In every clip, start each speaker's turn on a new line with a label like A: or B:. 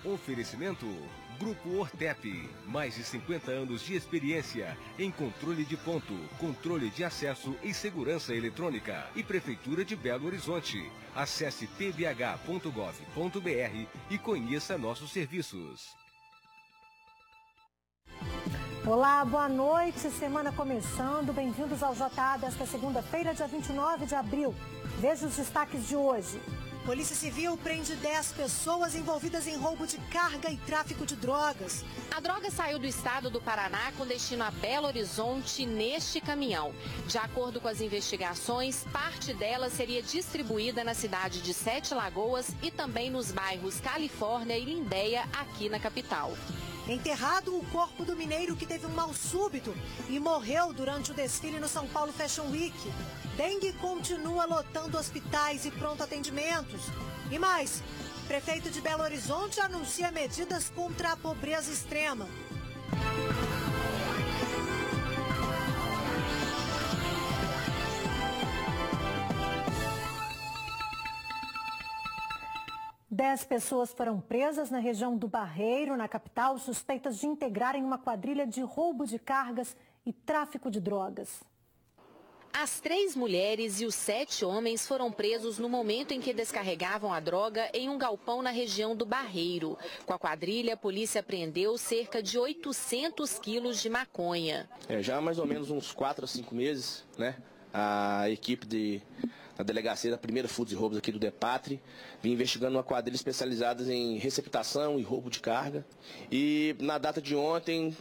A: Oferecimento Grupo Ortep, mais de 50 anos de experiência em controle de ponto, controle de acesso e segurança eletrônica. E Prefeitura de Belo Horizonte. Acesse pbh.gov.br e conheça nossos serviços.
B: Olá, boa noite, semana começando, bem-vindos ao JA desta segunda-feira, dia 29 de abril. Veja os destaques de hoje. Polícia Civil prende 10 pessoas envolvidas em roubo de carga e tráfico de drogas.
C: A droga saiu do estado do Paraná com destino a Belo Horizonte neste caminhão. De acordo com as investigações, parte dela seria distribuída na cidade de Sete Lagoas e também nos bairros Califórnia e Lindéia, aqui na capital.
B: Enterrado o corpo do mineiro que teve um mal súbito e morreu durante o desfile no São Paulo Fashion Week. Dengue continua lotando hospitais e pronto atendimentos. E mais, prefeito de Belo Horizonte anuncia medidas contra a pobreza extrema. Dez pessoas foram presas na região do Barreiro, na capital, suspeitas de integrarem uma quadrilha de roubo de cargas e tráfico de drogas.
C: As 3 mulheres e os 7 homens foram presos no momento em que descarregavam a droga em um galpão na região do Barreiro. Com a quadrilha, a polícia apreendeu cerca de 800 quilos de maconha.
D: Já há mais ou menos uns 4 a 5 meses, né? A equipe da delegacia da primeira Furtos e Roubos aqui do DEPATRE vinha investigando uma quadrilha especializada em receptação e roubo de carga. E na data de ontem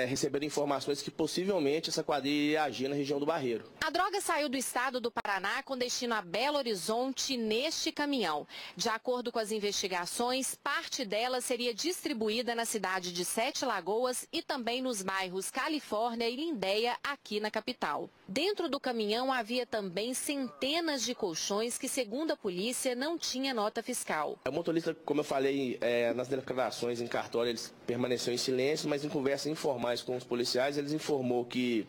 D: receberam informações que possivelmente essa quadrilha ia agir na região do Barreiro.
C: A droga saiu do estado do Paraná com destino a Belo Horizonte neste caminhão. De acordo com as investigações, parte dela seria distribuída na cidade de Sete Lagoas e também nos bairros Califórnia e Lindéia, aqui na capital. Dentro do caminhão havia também centenas de colchões que, segundo a polícia, não tinha nota fiscal.
D: O motorista, como eu falei, nas declarações em cartório, eles permaneceu em silêncio, mas em conversas informais com os policiais, eles informou que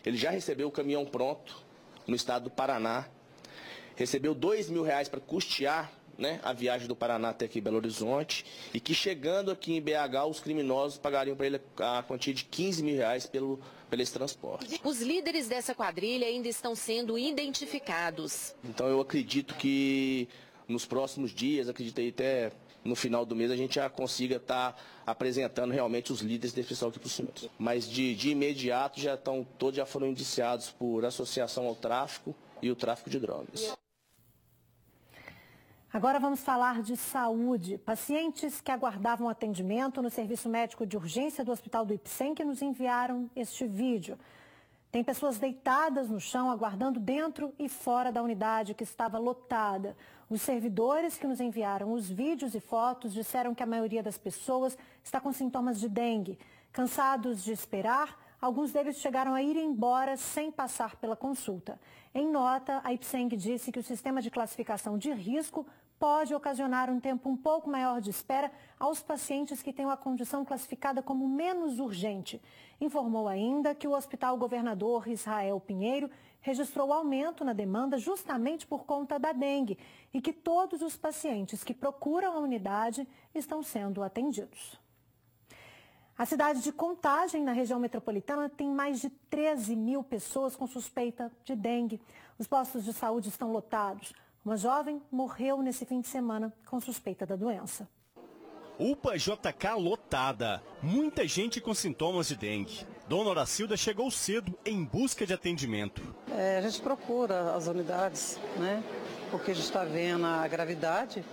D: ele já recebeu o caminhão pronto no estado do Paraná, recebeu R$2.000 para custear, né, a viagem do Paraná até aqui em Belo Horizonte, e que chegando aqui em BH, os criminosos pagariam para ele a quantia de R$15.000 pelo esse transporte.
C: Os líderes dessa quadrilha ainda estão sendo identificados.
D: Então eu acredito que nos próximos dias, acredito aí até no final do mês, a gente já consiga estar apresentando realmente os líderes desse pessoal aqui para o senhor. Mas de imediato todos já foram indiciados por associação ao tráfico e o tráfico de drogas.
B: Agora vamos falar de saúde. Pacientes que aguardavam atendimento no serviço médico de urgência do Hospital do Ipsen que nos enviaram este vídeo. Tem pessoas deitadas no chão, aguardando dentro e fora da unidade que estava lotada. Os servidores que nos enviaram os vídeos e fotos disseram que a maioria das pessoas está com sintomas de dengue. Cansados de esperar, alguns deles chegaram a ir embora sem passar pela consulta. Em nota, a Ipsen disse que o sistema de classificação de risco pode ocasionar um tempo um pouco maior de espera aos pacientes que têm a condição classificada como menos urgente. Informou ainda que o Hospital Governador Israel Pinheiro registrou aumento na demanda justamente por conta da dengue e que todos os pacientes que procuram a unidade estão sendo atendidos. A cidade de Contagem, na região metropolitana, tem mais de 13.000 pessoas com suspeita de dengue. Os postos de saúde estão lotados. Uma jovem morreu nesse fim de semana com suspeita da doença.
E: UPA JK lotada. Muita gente com sintomas de dengue. Dona Horacilda chegou cedo em busca de atendimento.
F: A gente procura as unidades, né? Porque a gente está vendo a gravidade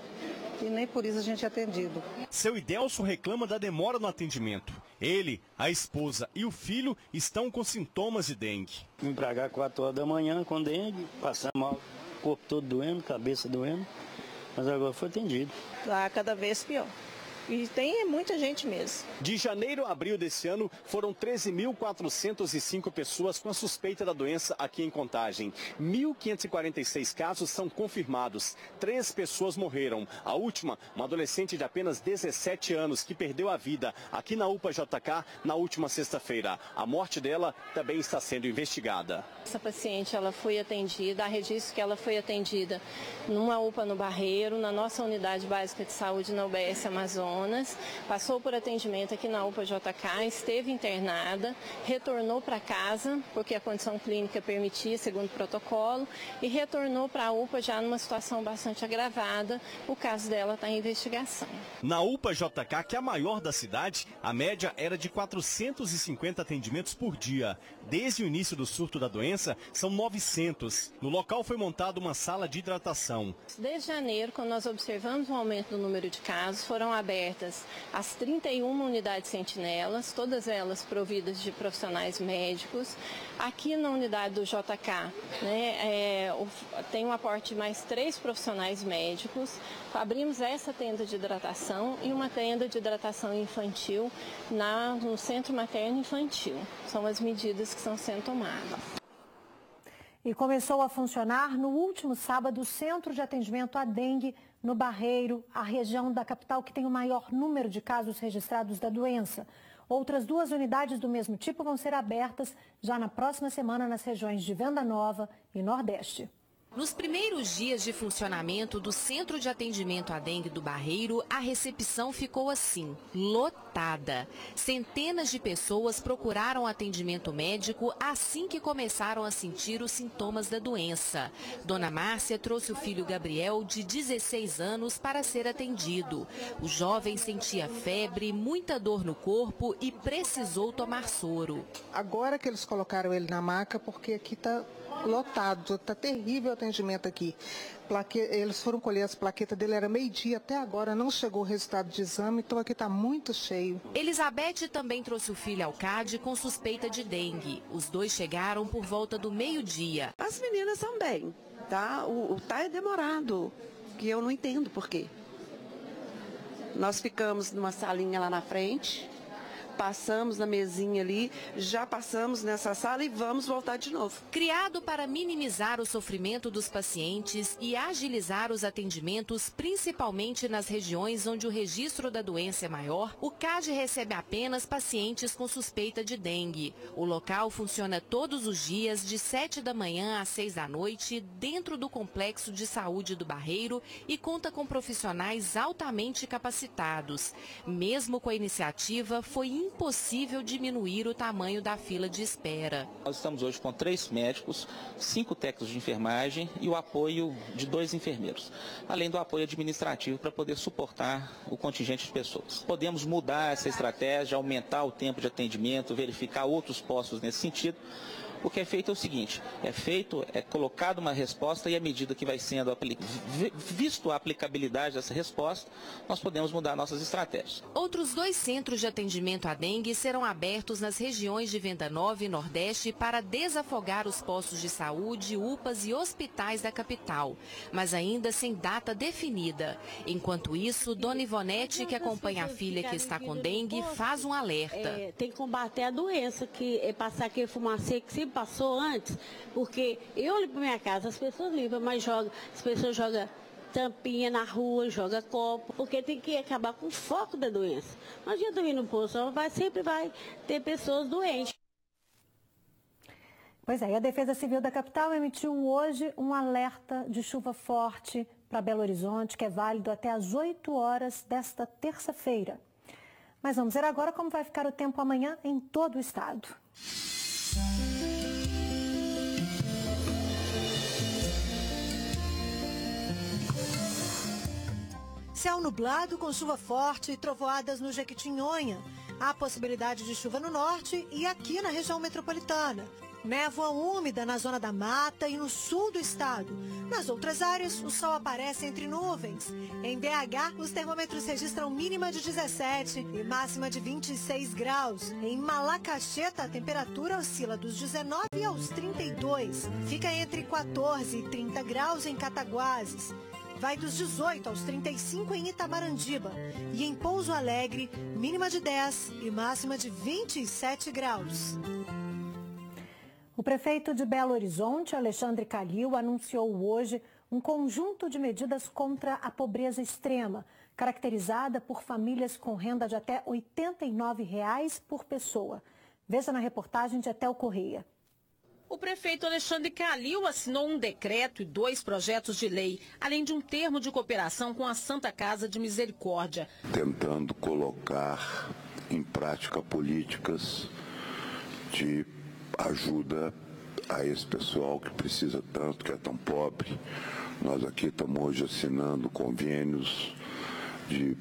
F: e nem por isso a gente é atendido.
E: Seu Idelso reclama da demora no atendimento. Ele, a esposa e o filho estão com sintomas de dengue.
G: Vim pra cá 4 horas da manhã com dengue, passando mal. Corpo todo doendo, cabeça doendo, mas agora foi atendido.
H: Tá cada vez pior. E tem muita gente mesmo.
E: De janeiro a abril desse ano, foram 13.405 pessoas com a suspeita da doença aqui em Contagem. 1.546 casos são confirmados. 3 pessoas morreram. A última, uma adolescente de apenas 17 anos, que perdeu a vida aqui na UPA JK na última sexta-feira. A morte dela também está sendo investigada.
H: Essa paciente, ela foi atendida, há registro que ela foi atendida numa UPA no Barreiro, na nossa unidade básica de saúde na UBS Amazônia. Amazonas, passou por atendimento aqui na UPA JK, esteve internada, retornou para casa, porque a condição clínica permitia, segundo o protocolo, e retornou para a UPA já numa situação bastante agravada. O caso dela está em investigação.
E: Na UPA JK, que é a maior da cidade, a média era de 450 atendimentos por dia. Desde o início do surto da doença, são 900. No local foi montada uma sala de hidratação.
H: Desde janeiro, quando nós observamos o aumento do número de casos, foram abertas as 31 unidades sentinelas, todas elas providas de profissionais médicos. Aqui na unidade do JK, tem um aporte de mais 3 profissionais médicos. Abrimos essa tenda de hidratação e uma tenda de hidratação infantil no Centro Materno Infantil. São as medidas que estão sendo tomadas.
B: E começou a funcionar no último sábado o Centro de Atendimento à Dengue no Barreiro, a região da capital que tem o maior número de casos registrados da doença. Outras 2 unidades do mesmo tipo vão ser abertas já na próxima semana nas regiões de Venda Nova e Nordeste.
C: Nos primeiros dias de funcionamento do Centro de Atendimento à Dengue do Barreiro, a recepção ficou assim, lotada. Centenas de pessoas procuraram atendimento médico assim que começaram a sentir os sintomas da doença. Dona Márcia trouxe o filho Gabriel, de 16 anos, para ser atendido. O jovem sentia febre, muita dor no corpo e precisou tomar soro.
I: Agora que eles colocaram ele na maca, porque aqui está lotado, está terrível o atendimento aqui. Eles foram colher as plaquetas dele, era meio-dia, até agora não chegou o resultado de exame, então aqui está muito cheio.
C: Elizabeth também trouxe o filho ao CAD com suspeita de dengue. Os 2 chegaram por volta do meio-dia.
J: As meninas também, tá? Tá é demorado, que eu não entendo por quê. Nós ficamos numa salinha lá na frente, passamos na mesinha ali, já passamos nessa sala e vamos voltar de novo.
C: Criado para minimizar o sofrimento dos pacientes e agilizar os atendimentos, principalmente nas regiões onde o registro da doença é maior, o CAD recebe apenas pacientes com suspeita de dengue. O local funciona todos os dias, de 7 da manhã às 6 da noite, dentro do Complexo de Saúde do Barreiro e conta com profissionais altamente capacitados. Mesmo com a iniciativa, foi impossível diminuir o tamanho da fila de espera.
K: Nós estamos hoje com 3 médicos, 5 técnicos de enfermagem e o apoio de 2 enfermeiros, além do apoio administrativo para poder suportar o contingente de pessoas. Podemos mudar essa estratégia, aumentar o tempo de atendimento, verificar outros postos nesse sentido. O que é feito é o seguinte, é colocada uma resposta e à medida que vai sendo visto a aplicabilidade dessa resposta, nós podemos mudar nossas estratégias.
C: Outros 2 centros de atendimento à dengue serão abertos nas regiões de Venda Nova e Nordeste para desafogar os postos de saúde, UPAs e hospitais da capital, mas ainda sem data definida. Enquanto isso, Dona Ivonete, que acompanha a filha que está com dengue, faz um alerta.
L: Tem que combater a doença, que é passar aquele fumacê que se passou antes, porque eu limpo minha casa, as pessoas limpam, mas as pessoas jogam tampinha na rua, jogam copo, porque tem que acabar com o foco da doença. Não adianta ir no posto, sempre vai ter pessoas doentes.
B: Pois é, e a Defesa Civil da capital emitiu hoje um alerta de chuva forte para Belo Horizonte, que é válido até às 8 horas desta terça-feira. Mas vamos ver agora como vai ficar o tempo amanhã em todo o estado. Céu nublado com chuva forte e trovoadas no Jequitinhonha. Há possibilidade de chuva no norte e aqui na região metropolitana. Névoa úmida na zona da mata e no sul do estado. Nas outras áreas, o sol aparece entre nuvens. Em BH, os termômetros registram mínima de 17 e máxima de 26 graus. Em Malacaxeta, a temperatura oscila dos 19 aos 32. Fica entre 14 e 30 graus em Cataguases. Vai dos 18 aos 35 em Itabarandiba. E em Pouso Alegre, mínima de 10 e máxima de 27 graus. O prefeito de Belo Horizonte, Alexandre Calil, anunciou hoje um conjunto de medidas contra a pobreza extrema, caracterizada por famílias com renda de até R$ 89 por pessoa. Veja na reportagem de Etel Correia.
M: O prefeito Alexandre Calil assinou um decreto e 2 projetos de lei, além de um termo de cooperação com a Santa Casa de Misericórdia.
N: Tentando colocar em prática políticas de ajuda a esse pessoal que precisa tanto, que é tão pobre. Nós aqui estamos hoje assinando convênios de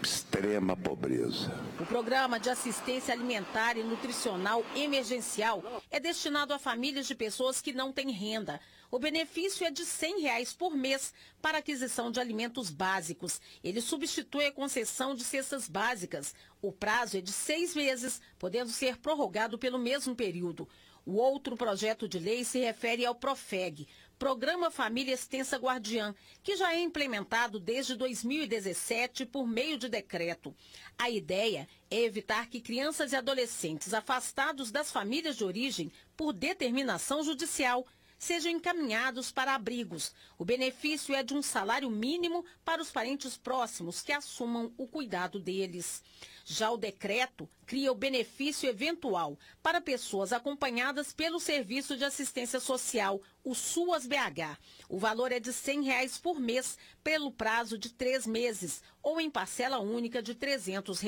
N: extrema pobreza.
M: O programa de assistência alimentar e nutricional emergencial é destinado a famílias de pessoas que não têm renda. O benefício é de R$ 100 por mês para aquisição de alimentos básicos. Ele substitui a concessão de cestas básicas. O prazo é de 6 meses, podendo ser prorrogado pelo mesmo período. O outro projeto de lei se refere ao PROFEG, Programa Família Extensa Guardiã, que já é implementado desde 2017 por meio de decreto. A ideia é evitar que crianças e adolescentes afastados das famílias de origem por determinação judicial sejam encaminhados para abrigos. O benefício é de um salário mínimo para os parentes próximos que assumam o cuidado deles. Já o decreto cria o benefício eventual para pessoas acompanhadas pelo Serviço de Assistência Social, o SUAS-BH. O valor é de R$ 100 por mês pelo prazo de 3 meses ou em parcela única de R$ 300.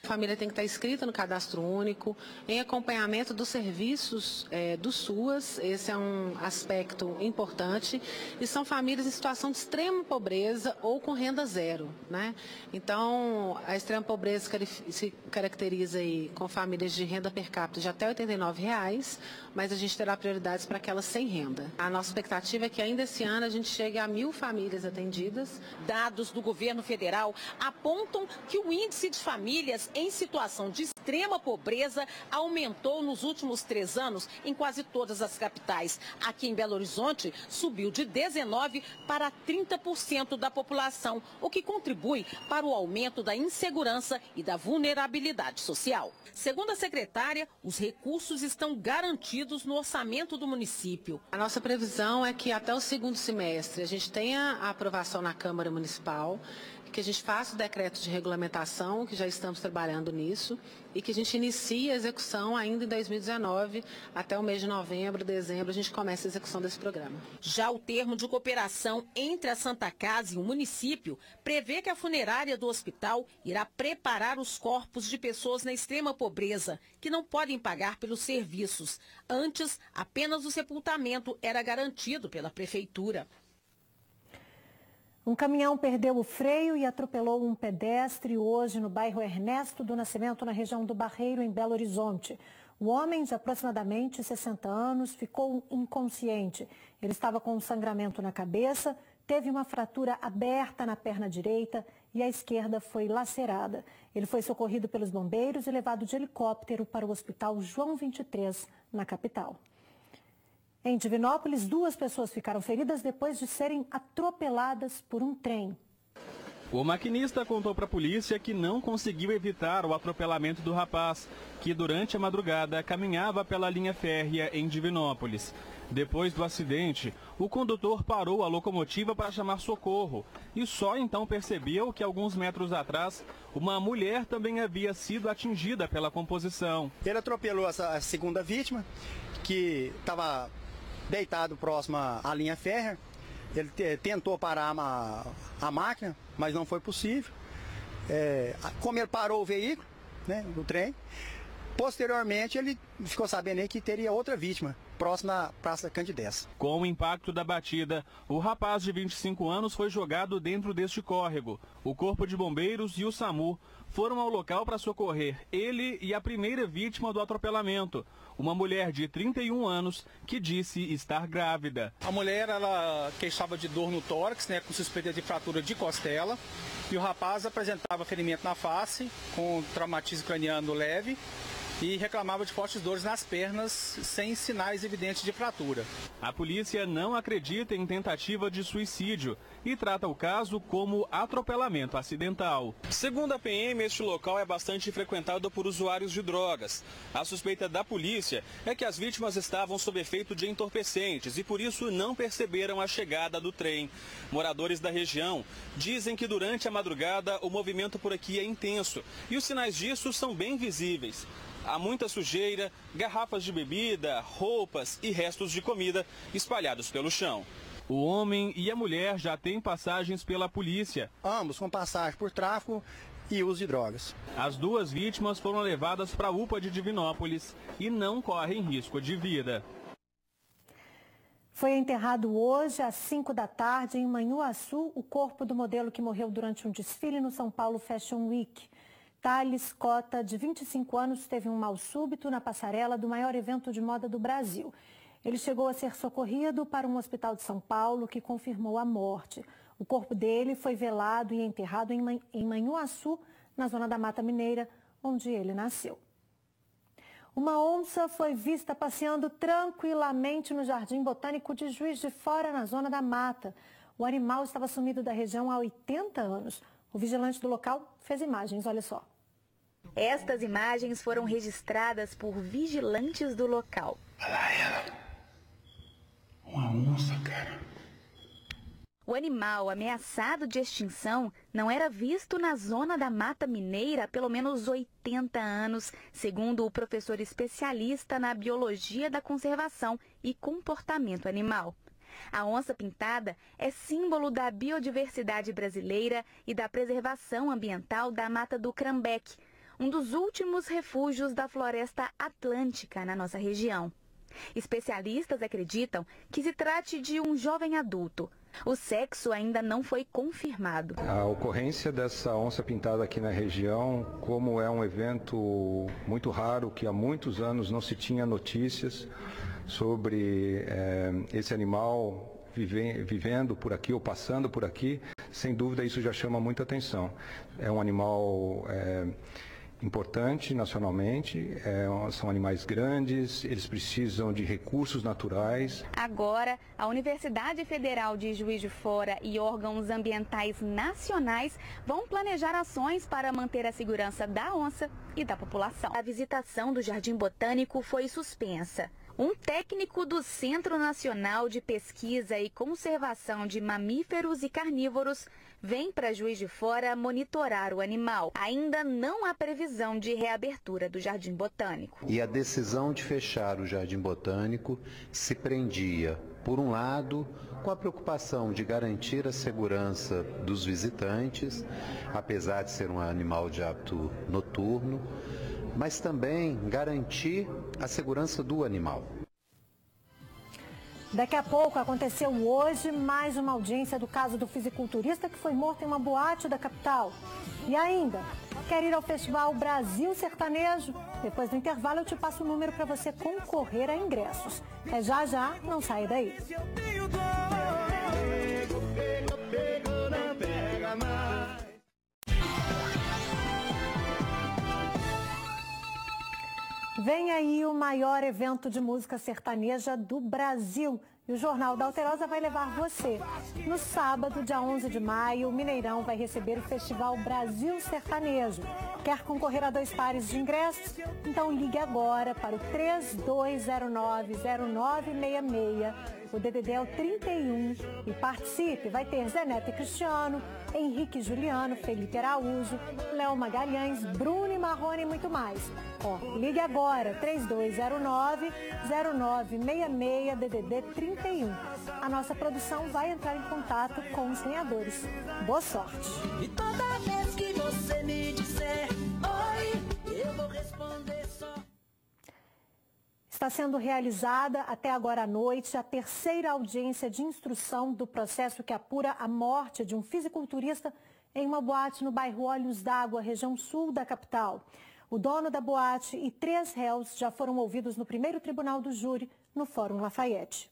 O: A família tem que estar inscrita no cadastro único, em acompanhamento dos serviços do SUAS. Esse é um aspecto importante. E são famílias em situação de extrema pobreza ou com renda zero, né? Então, a extrema pobreza se caracteriza aí com famílias de renda per capita de até R$ 89, mas a gente terá prioridades para aquelas sem renda. A nossa expectativa é que ainda esse ano a gente chegue a 1.000 famílias atendidas.
M: Dados do governo federal apontam que o índice de famílias em situação de extrema pobreza aumentou nos últimos 3 anos em quase todas as capitais. Aqui em Belo Horizonte, subiu de 19% para 30% da população, o que contribui para o aumento da insegurança e da vulnerabilidade social. Segundo a secretária, os recursos estão garantidos no orçamento do município.
O: A nossa previsão é que até o 2º semestre a gente tenha a aprovação na Câmara Municipal, que a gente faça o decreto de regulamentação, que já estamos trabalhando nisso, e que a gente inicie a execução ainda em 2019, até o mês de novembro, dezembro, a gente começa a execução desse programa.
M: Já o termo de cooperação entre a Santa Casa e o município prevê que a funerária do hospital irá preparar os corpos de pessoas na extrema pobreza, que não podem pagar pelos serviços. Antes, apenas o sepultamento era garantido pela prefeitura.
B: Um caminhão perdeu o freio e atropelou um pedestre hoje no bairro Ernesto do Nascimento, na região do Barreiro, em Belo Horizonte. O homem, de aproximadamente 60 anos, ficou inconsciente. Ele estava com um sangramento na cabeça, teve uma fratura aberta na perna direita e a esquerda foi lacerada. Ele foi socorrido pelos bombeiros e levado de helicóptero para o Hospital João 23, na capital. Em Divinópolis, 2 pessoas ficaram feridas depois de serem atropeladas por um trem.
P: O maquinista contou para a polícia que não conseguiu evitar o atropelamento do rapaz, que durante a madrugada caminhava pela linha férrea em Divinópolis. Depois do acidente, o condutor parou a locomotiva para chamar socorro e só então percebeu que alguns metros atrás, uma mulher também havia sido atingida pela composição.
Q: Ele atropelou essa segunda vítima, que estava deitado próximo à linha férrea. Ele tentou parar a máquina, mas não foi possível. Como ele parou o veículo, né, do trem, posteriormente ele ficou sabendo aí que teria outra vítima próxima à Praça Candidez.
P: Com o impacto da batida, o rapaz de 25 anos foi jogado dentro deste córrego. O Corpo de Bombeiros e o SAMU foram ao local para socorrer ele e a primeira vítima do atropelamento, uma mulher de 31 anos que disse estar grávida.
R: A mulher, ela queixava de dor no tórax, né, com suspeita de fratura de costela, e o rapaz apresentava ferimento na face, com traumatismo craniano leve, e reclamava de fortes dores nas pernas, sem sinais evidentes de fratura.
P: A polícia não acredita em tentativa de suicídio e trata o caso como atropelamento acidental. Segundo a PM, este local é bastante frequentado por usuários de drogas. A suspeita da polícia é que as vítimas estavam sob efeito de entorpecentes e por isso não perceberam a chegada do trem. Moradores da região dizem que durante a madrugada o movimento por aqui é intenso e os sinais disso são bem visíveis. há muita sujeira, garrafas de bebida, roupas e restos de comida espalhados pelo chão. O homem e a mulher já têm passagens pela polícia.
Q: Ambos com passagem por tráfico e uso de drogas.
P: As duas vítimas foram levadas para a UPA de Divinópolis e não correm risco de vida.
B: Foi enterrado hoje, às 5 da tarde, em Manhuaçu, o corpo do modelo que morreu durante um desfile no São Paulo Fashion Week. Thales Cota, de 25 anos, teve um mal súbito na passarela do maior evento de moda do Brasil. Ele chegou a ser socorrido para um hospital de São Paulo, que confirmou a morte. O corpo dele foi velado e enterrado em Manhuaçu, na zona da Mata Mineira, onde ele nasceu. Uma onça foi vista passeando tranquilamente no Jardim Botânico de Juiz de Fora, na zona da mata. O animal estava sumido da região há 80 anos. O vigilante do local fez imagens, olha só.
S: Estas imagens foram registradas por vigilantes do local.
N: Olha lá ela. Uma onça, cara.
S: O animal ameaçado de extinção não era visto na zona da Mata Mineira há pelo menos 80 anos, segundo o professor especialista na biologia da conservação e comportamento animal. A onça-pintada é símbolo da biodiversidade brasileira e da preservação ambiental da Mata do Crambeque, um dos últimos refúgios da floresta atlântica na nossa região. Especialistas acreditam que se trate de um jovem adulto. O sexo ainda não foi confirmado.
T: A ocorrência dessa onça pintada aqui na região, como é um evento muito raro, que há muitos anos não se tinha notícias sobre esse animal vivendo por aqui ou passando por aqui, sem dúvida isso já chama muita atenção. É um animal importante nacionalmente, são animais grandes, eles precisam de recursos naturais.
S: Agora, a Universidade Federal de Juiz de Fora e órgãos ambientais nacionais vão planejar ações para manter a segurança da onça e da população. A visitação do Jardim Botânico foi suspensa. Um técnico do Centro Nacional de Pesquisa e Conservação de Mamíferos e Carnívoros vem para Juiz de Fora monitorar o animal. Ainda não há previsão de reabertura do Jardim Botânico.
U: E a decisão de fechar o Jardim Botânico se prendia, por um lado, com a preocupação de garantir a segurança dos visitantes, apesar de ser um animal de hábito noturno, mas também garantir a segurança do animal.
B: Daqui a pouco aconteceu hoje mais uma audiência do caso do fisiculturista que foi morto em uma boate da capital. E ainda, quer ir ao Festival Brasil Sertanejo? Depois do intervalo eu te passo o número para você concorrer a ingressos. É já já, não saia daí. Vem aí o maior evento de música sertaneja do Brasil. E o Jornal da Alterosa vai levar você. No sábado, dia 11 de maio, o Mineirão vai receber o Festival Brasil Sertanejo. Quer concorrer a 2 pares de ingressos? Então ligue agora para o 3209-0966. O DDD é o 31 e participe. Vai ter Zé Neto e Cristiano, Henrique e Juliano, Felipe Araújo, Léo Magalhães, Bruno e Marrone e muito mais. Ligue agora, 3209-0966, DDD 31. A nossa produção vai entrar em contato com os ganhadores. Boa sorte!
V: E toda vez que você me disser oi, eu vou responder só.
B: Está sendo realizada até agora à noite a terceira audiência de instrução do processo que apura a morte de um fisiculturista em uma boate no bairro Olhos d'Água, região sul da capital. O dono da boate e 3 réus já foram ouvidos no primeiro tribunal do júri, no Fórum Lafayette.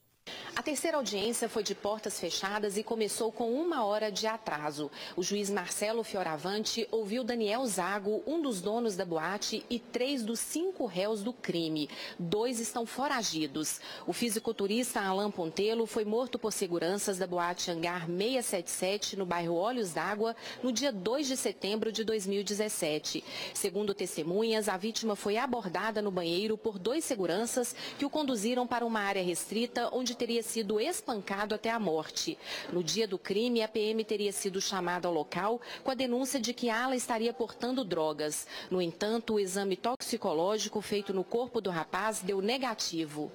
C: A terceira audiência foi de portas fechadas e começou com 1 hora de atraso. O juiz Marcelo Fioravante ouviu Daniel Zago, um dos donos da boate, e 3 dos 5 réus do crime. 2 estão foragidos. O fisiculturista Alain Pontelo foi morto por seguranças da boate Hangar 677, no bairro Olhos d'Água, no dia 2 de setembro de 2017. Segundo testemunhas, a vítima foi abordada no banheiro por 2 seguranças que o conduziram para uma área restrita onde teria sido espancado até a morte. No dia do crime, a PM teria sido chamada ao local com a denúncia de que Alan estaria portando drogas. No entanto, o exame toxicológico feito no corpo do rapaz deu negativo.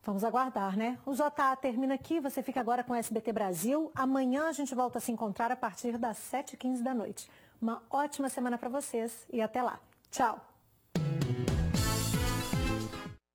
B: Vamos aguardar, né? O JA termina aqui, você fica agora com o SBT Brasil. Amanhã a gente volta a se encontrar a partir das 7h15 da noite. Uma ótima semana para vocês e até lá. Tchau!